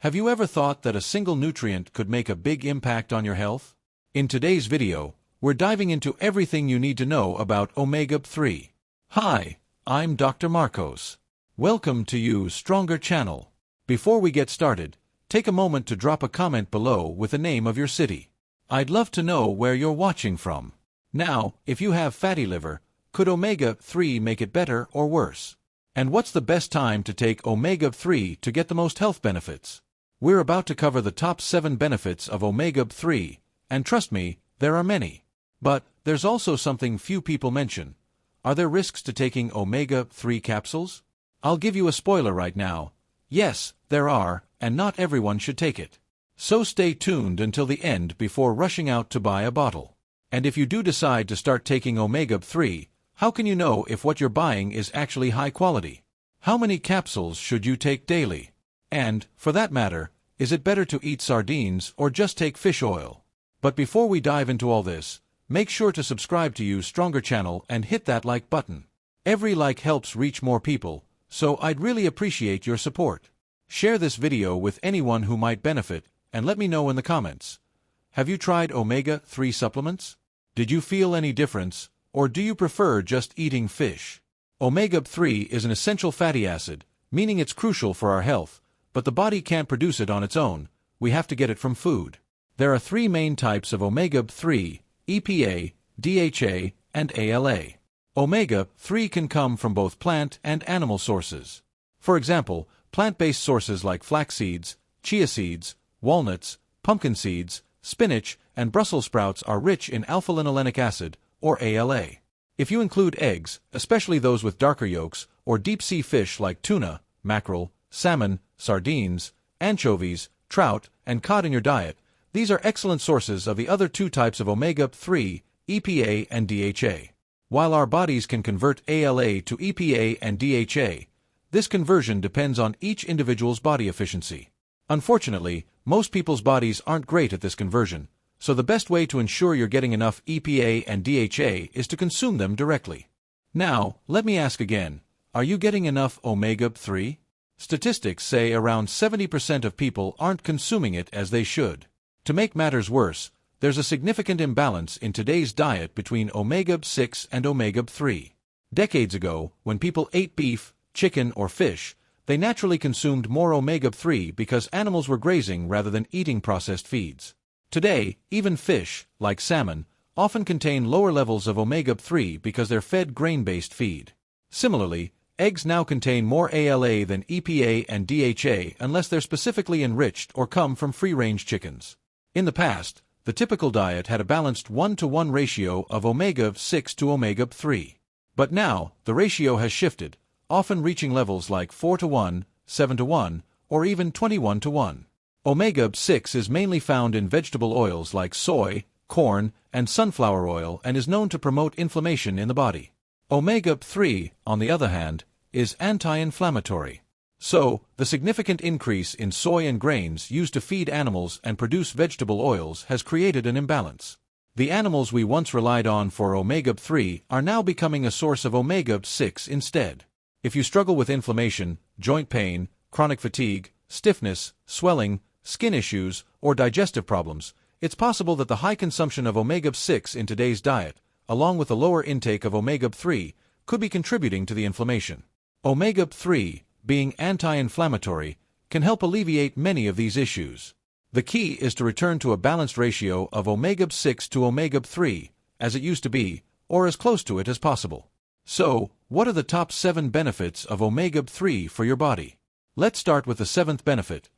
Have you ever thought that a single nutrient could make a big impact on your health? In today's video, we're diving into everything you need to know about Omega-3. Hi, I'm Dr. Marcos. Welcome to you Stronger channel. Before we get started, take a moment to drop a comment below with the name of your city. I'd love to know where you're watching from. Now, if you have fatty liver, could Omega-3 make it better or worse? And what's the best time to take Omega-3 to get the most health benefits? We're about to cover the top 7 benefits of Omega-3, and trust me, there are many. But there's also something few people mention. Are there risks to taking Omega-3 capsules? I'll give you a spoiler right now. Yes, there are, and not everyone should take it. So stay tuned until the end before rushing out to buy a bottle. And if you do decide to start taking Omega-3, how can you know if what you're buying is actually high quality? How many capsules should you take daily? And, for that matter, is it better to eat sardines or just take fish oil? But before we dive into all this, make sure to subscribe to Stronger channel and hit that like button. Every like helps reach more people, so I'd really appreciate your support. Share this video with anyone who might benefit, and let me know in the comments. Have you tried Omega-3 supplements? Did you feel any difference, or do you prefer just eating fish? Omega-3 is an essential fatty acid, meaning it's crucial for our health, but the body can't produce it on its own. We have to get it from food. There are 3 main types of Omega-3, EPA, DHA, and ALA. Omega-3 can come from both plant and animal sources. For example, plant-based sources like flax seeds, chia seeds, walnuts, pumpkin seeds, spinach, and Brussels sprouts are rich in alpha-linolenic acid, or ALA. If you include eggs, especially those with darker yolks, or deep-sea fish like tuna, mackerel, salmon, sardines, anchovies, trout, and cod in your diet, these are excellent sources of the other 2 types of Omega-3, EPA and DHA. While our bodies can convert ALA to EPA and DHA, this conversion depends on each individual's body efficiency. Unfortunately, most people's bodies aren't great at this conversion, so the best way to ensure you're getting enough EPA and DHA is to consume them directly. Now, let me ask again, are you getting enough Omega-3? Statistics say around 70% of people aren't consuming it as they should. To make matters worse, there's a significant imbalance in today's diet between Omega-6 and Omega-3. Decades ago, when people ate beef, chicken, or fish, they naturally consumed more Omega-3 because animals were grazing rather than eating processed feeds. Today, even fish, like salmon, often contain lower levels of Omega-3 because they're fed grain-based feed. Similarly, eggs now contain more ALA than EPA and DHA unless they're specifically enriched or come from free-range chickens. In the past, the typical diet had a balanced 1-to-1 ratio of Omega-6 to Omega-3. But now, the ratio has shifted, often reaching levels like 4-to-1, 7-to-1, or even 21-to-1. Omega-6 is mainly found in vegetable oils like soy, corn, and sunflower oil and is known to promote inflammation in the body. Omega-3, on the other hand, is anti-inflammatory. So, the significant increase in soy and grains used to feed animals and produce vegetable oils has created an imbalance. The animals we once relied on for Omega-3 are now becoming a source of Omega-6 instead. If you struggle with inflammation, joint pain, chronic fatigue, stiffness, swelling, skin issues, or digestive problems, it's possible that the high consumption of Omega-6 in today's diet, along with a lower intake of Omega-3, could be contributing to the inflammation. Omega-3, being anti-inflammatory, can help alleviate many of these issues. The key is to return to a balanced ratio of Omega-6 to Omega-3, as it used to be, or as close to it as possible. So, what are the top 7 benefits of Omega-3 for your body? Let's start with the 7th benefit.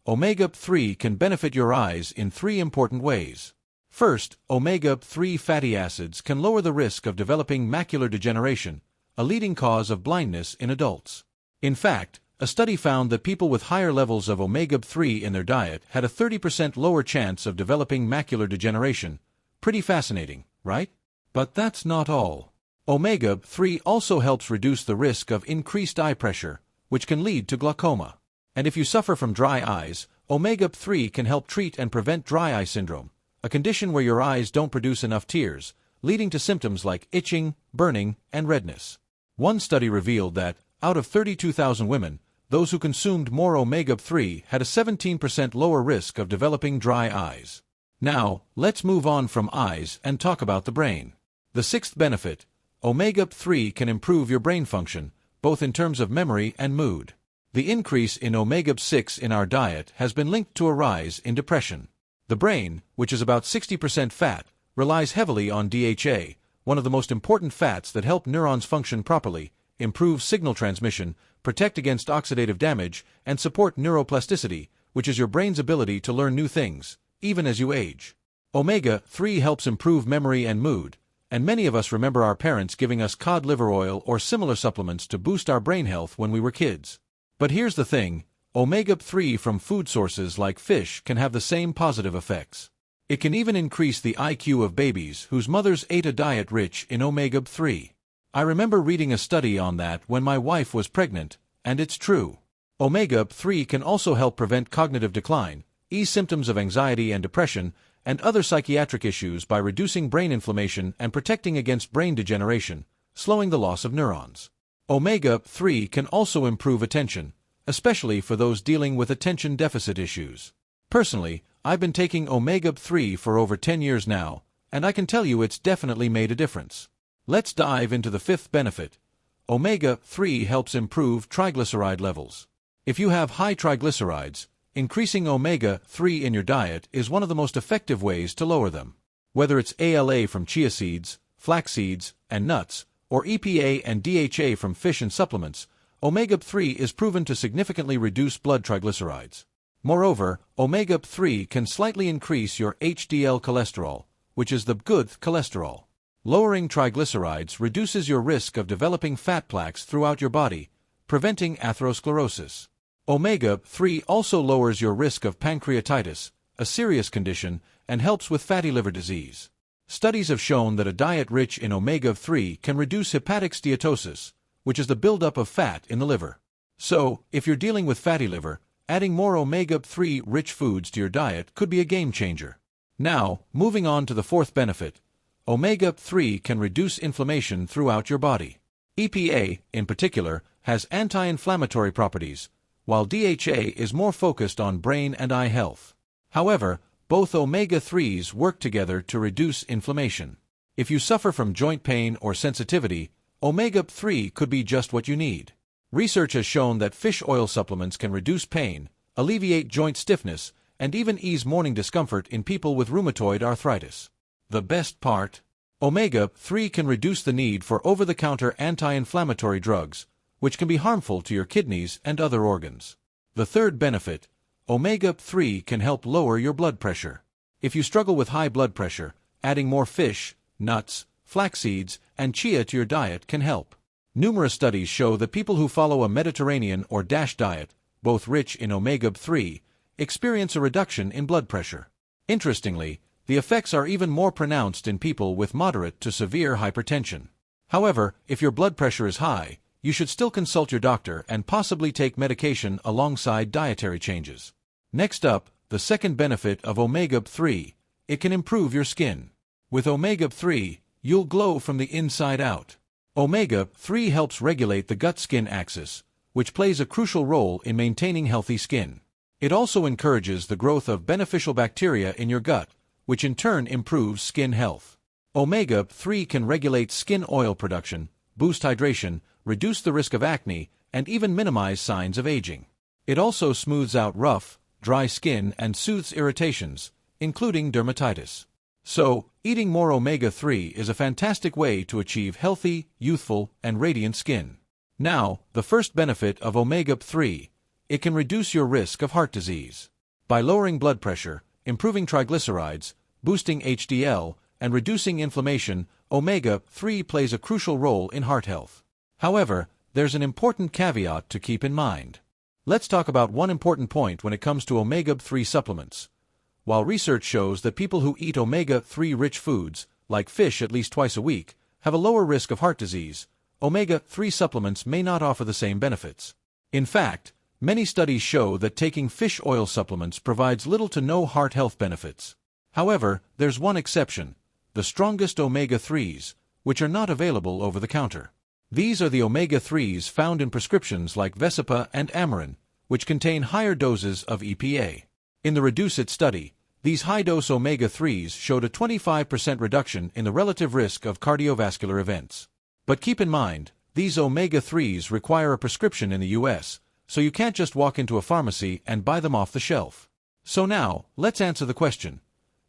Omega-3 can benefit your eyes in 3 important ways. First, Omega-3 fatty acids can lower the risk of developing macular degeneration, a leading cause of blindness in adults. In fact, a study found that people with higher levels of Omega-3 in their diet had a 30% lower chance of developing macular degeneration. Pretty fascinating, right? But that's not all. Omega-3 also helps reduce the risk of increased eye pressure, which can lead to glaucoma. And if you suffer from dry eyes, Omega-3 can help treat and prevent dry eye syndrome, a condition where your eyes don't produce enough tears, leading to symptoms like itching, burning, and redness. One study revealed that, out of 32,000 women, those who consumed more omega-3 had a 17% lower risk of developing dry eyes. Now, let's move on from eyes and talk about the brain. The sixth benefit: omega-3 can improve your brain function, both in terms of memory and mood. The increase in omega-6 in our diet has been linked to a rise in depression. The brain, which is about 60% fat, relies heavily on DHA, one of the most important fats that help neurons function properly, improve signal transmission, protect against oxidative damage, and support neuroplasticity, which is your brain's ability to learn new things, even as you age. Omega-3 helps improve memory and mood, and many of us remember our parents giving us cod liver oil or similar supplements to boost our brain health when we were kids. But here's the thing: omega-3 from food sources like fish can have the same positive effects. It can even increase the IQ of babies whose mothers ate a diet rich in omega-3. I remember reading a study on that when my wife was pregnant, and it's true. Omega-3 can also help prevent cognitive decline, ease symptoms of anxiety and depression, and other psychiatric issues by reducing brain inflammation and protecting against brain degeneration, slowing the loss of neurons. Omega-3 can also improve attention, especially for those dealing with attention deficit issues. Personally, I've been taking omega-3 for over 10 years now, and I can tell you it's definitely made a difference. Let's dive into the fifth benefit. Omega-3 helps improve triglyceride levels. If you have high triglycerides, increasing omega-3 in your diet is one of the most effective ways to lower them. Whether it's ALA from chia seeds, flax seeds, and nuts, or EPA and DHA from fish and supplements, omega-3 is proven to significantly reduce blood triglycerides. Moreover, omega-3 can slightly increase your HDL cholesterol, which is the good cholesterol. Lowering triglycerides reduces your risk of developing fat plaques throughout your body, preventing atherosclerosis. Omega-3 also lowers your risk of pancreatitis, a serious condition, and helps with fatty liver disease. Studies have shown that a diet rich in omega-3 can reduce hepatic steatosis, which is the buildup of fat in the liver. So, if you're dealing with fatty liver, adding more omega-3 rich foods to your diet could be a game changer. Now, moving on to the fourth benefit. Omega-3 can reduce inflammation throughout your body. EPA, in particular, has anti-inflammatory properties, while DHA is more focused on brain and eye health. However, both omega-3s work together to reduce inflammation. If you suffer from joint pain or sensitivity, omega-3 could be just what you need. Research has shown that fish oil supplements can reduce pain, alleviate joint stiffness, and even ease morning discomfort in people with rheumatoid arthritis. The best part? Omega-3 can reduce the need for over-the-counter anti-inflammatory drugs, which can be harmful to your kidneys and other organs. The third benefit: omega-3 can help lower your blood pressure. If you struggle with high blood pressure, adding more fish, nuts, flax seeds, and chia to your diet can help. Numerous studies show that people who follow a Mediterranean or DASH diet, both rich in omega-3, experience a reduction in blood pressure. Interestingly, the effects are even more pronounced in people with moderate to severe hypertension. However, if your blood pressure is high, you should still consult your doctor and possibly take medication alongside dietary changes. Next up, the second benefit of omega-3: it can improve your skin. With omega-3, you'll glow from the inside out. Omega-3 helps regulate the gut-skin axis, which plays a crucial role in maintaining healthy skin. It also encourages the growth of beneficial bacteria in your gut, which in turn improves skin health. Omega-3 can regulate skin oil production, boost hydration, reduce the risk of acne, and even minimize signs of aging. It also smooths out rough, dry skin and soothes irritations, including dermatitis. So, eating more omega-3 is a fantastic way to achieve healthy, youthful, and radiant skin. Now, the first benefit of omega-3: it can reduce your risk of heart disease. By lowering blood pressure, improving triglycerides, boosting HDL, and reducing inflammation, omega-3 plays a crucial role in heart health. However, there's an important caveat to keep in mind. Let's talk about one important point when it comes to omega-3 supplements. While research shows that people who eat omega-3 rich foods, like fish at least twice a week, have a lower risk of heart disease, omega-3 supplements may not offer the same benefits. In fact, many studies show that taking fish oil supplements provides little to no heart health benefits. However, there's one exception: the strongest omega-3s, which are not available over the counter. These are the omega-3s found in prescriptions like Vesipa and Amarin, which contain higher doses of EPA. In the Reduce-IT study, these high-dose omega-3s showed a 25% reduction in the relative risk of cardiovascular events. But keep in mind, these omega-3s require a prescription in the US, so you can't just walk into a pharmacy and buy them off the shelf. So now, let's answer the question.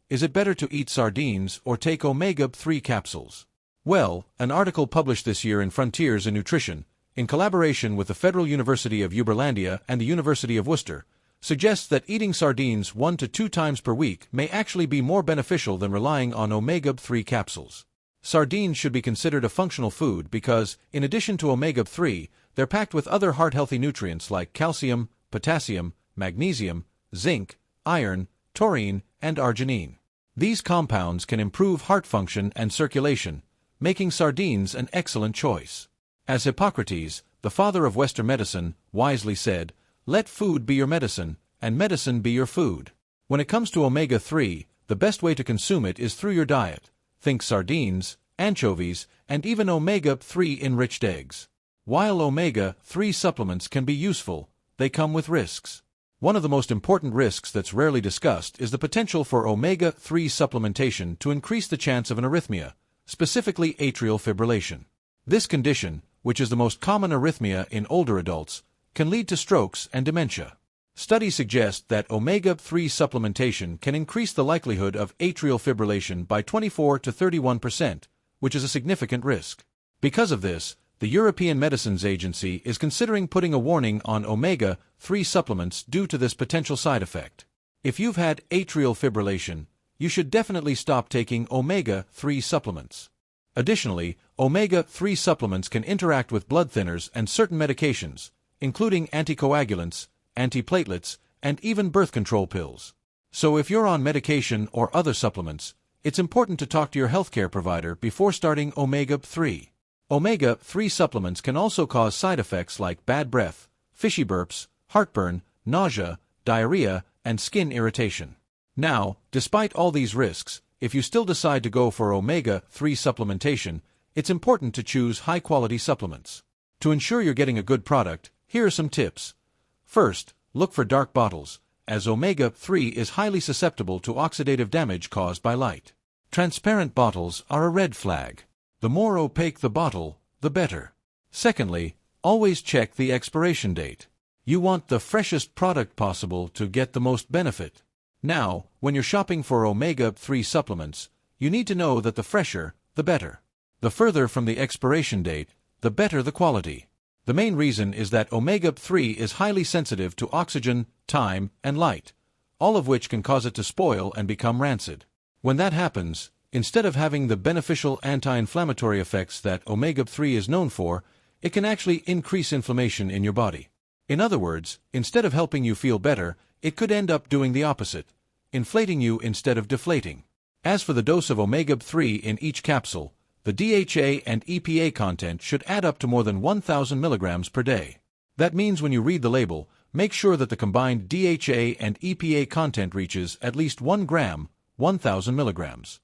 Is it better to eat sardines or take omega-3 capsules? Well, an article published this year in Frontiers in Nutrition, in collaboration with the Federal University of Uberlandia and the University of Worcester, suggests that eating sardines 1 to 2 times per week may actually be more beneficial than relying on omega-3 capsules. Sardines should be considered a functional food because, in addition to omega-3, they're packed with other heart-healthy nutrients like calcium, potassium, magnesium, zinc, iron, taurine, and arginine. These compounds can improve heart function and circulation, making sardines an excellent choice. As Hippocrates, the father of Western medicine, wisely said, "Let food be your medicine, and medicine be your food." When it comes to omega-3, the best way to consume it is through your diet. Think sardines, anchovies, and even omega-3 enriched eggs. While omega-3 supplements can be useful, they come with risks. One of the most important risks that's rarely discussed is the potential for omega-3 supplementation to increase the chance of an arrhythmia, specifically atrial fibrillation. This condition, which is the most common arrhythmia in older adults, can lead to strokes and dementia. Studies suggest that omega-3 supplementation can increase the likelihood of atrial fibrillation by 24 to 31%, which is a significant risk. Because of this, the European Medicines Agency is considering putting a warning on omega-3 supplements due to this potential side effect. If you've had atrial fibrillation, you should definitely stop taking omega-3 supplements. Additionally, omega-3 supplements can interact with blood thinners and certain medications, including anticoagulants, antiplatelets, and even birth control pills. So if you're on medication or other supplements, it's important to talk to your healthcare provider before starting omega-3. Omega-3 supplements can also cause side effects like bad breath, fishy burps, heartburn, nausea, diarrhea, and skin irritation. Now, despite all these risks, if you still decide to go for omega-3 supplementation, it's important to choose high-quality supplements. To ensure you're getting a good product, here are some tips. First, look for dark bottles, as omega-3 is highly susceptible to oxidative damage caused by light. Transparent bottles are a red flag. The more opaque the bottle, the better. Secondly, always check the expiration date. You want the freshest product possible to get the most benefit. Now, when you're shopping for omega-3 supplements, you need to know that the fresher, the better. The further from the expiration date, the better the quality. The main reason is that omega-3 is highly sensitive to oxygen, time, and light, all of which can cause it to spoil and become rancid. When that happens, instead of having the beneficial anti-inflammatory effects that omega-3 is known for, it can actually increase inflammation in your body. In other words, instead of helping you feel better, it could end up doing the opposite, inflating you instead of deflating. As for the dose of omega-3 in each capsule, the DHA and EPA content should add up to more than 1,000 milligrams per day. That means when you read the label, make sure that the combined DHA and EPA content reaches at least 1 gram, 1,000 milligrams.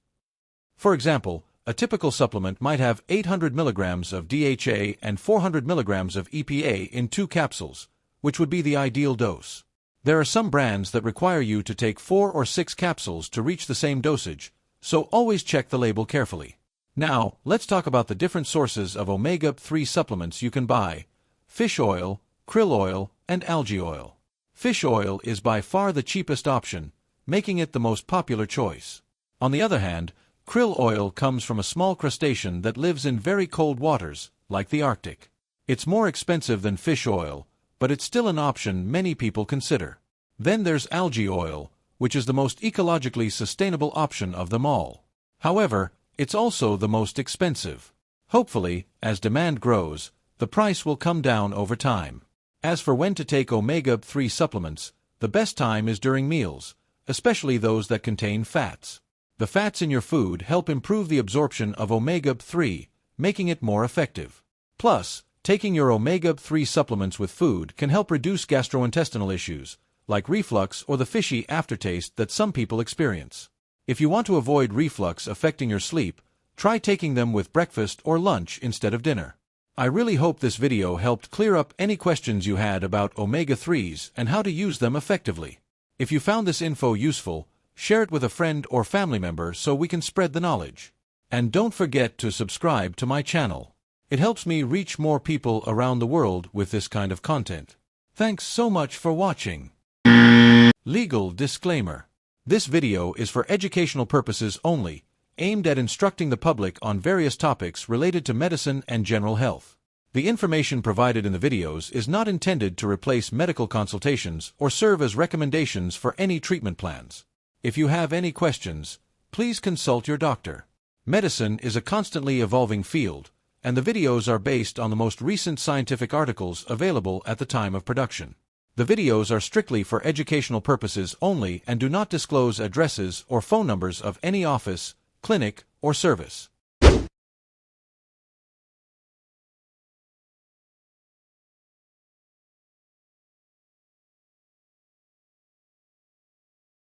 For example, a typical supplement might have 800 milligrams of DHA and 400 milligrams of EPA in 2 capsules, which would be the ideal dose. There are some brands that require you to take 4 or 6 capsules to reach the same dosage, so always check the label carefully. Now, let's talk about the different sources of omega-3 supplements you can buy: fish oil, krill oil, and algae oil. Fish oil is by far the cheapest option, making it the most popular choice. On the other hand, krill oil comes from a small crustacean that lives in very cold waters, like the Arctic. It's more expensive than fish oil, but it's still an option many people consider. Then there's algae oil, which is the most ecologically sustainable option of them all. However, it's also the most expensive. Hopefully, as demand grows, the price will come down over time. As for when to take omega-3 supplements, the best time is during meals, especially those that contain fats. The fats in your food help improve the absorption of omega-3, making it more effective. Plus, taking your omega-3 supplements with food can help reduce gastrointestinal issues, like reflux or the fishy aftertaste that some people experience. If you want to avoid reflux affecting your sleep, try taking them with breakfast or lunch instead of dinner. I really hope this video helped clear up any questions you had about omega-3s and how to use them effectively. If you found this info useful, share it with a friend or family member so we can spread the knowledge. And don't forget to subscribe to my channel. It helps me reach more people around the world with this kind of content. Thanks so much for watching. Legal disclaimer. This video is for educational purposes only, aimed at instructing the public on various topics related to medicine and general health. The information provided in the videos is not intended to replace medical consultations or serve as recommendations for any treatment plans. If you have any questions, please consult your doctor. Medicine is a constantly evolving field, and the videos are based on the most recent scientific articles available at the time of production. The videos are strictly for educational purposes only and do not disclose addresses or phone numbers of any office, clinic, or service.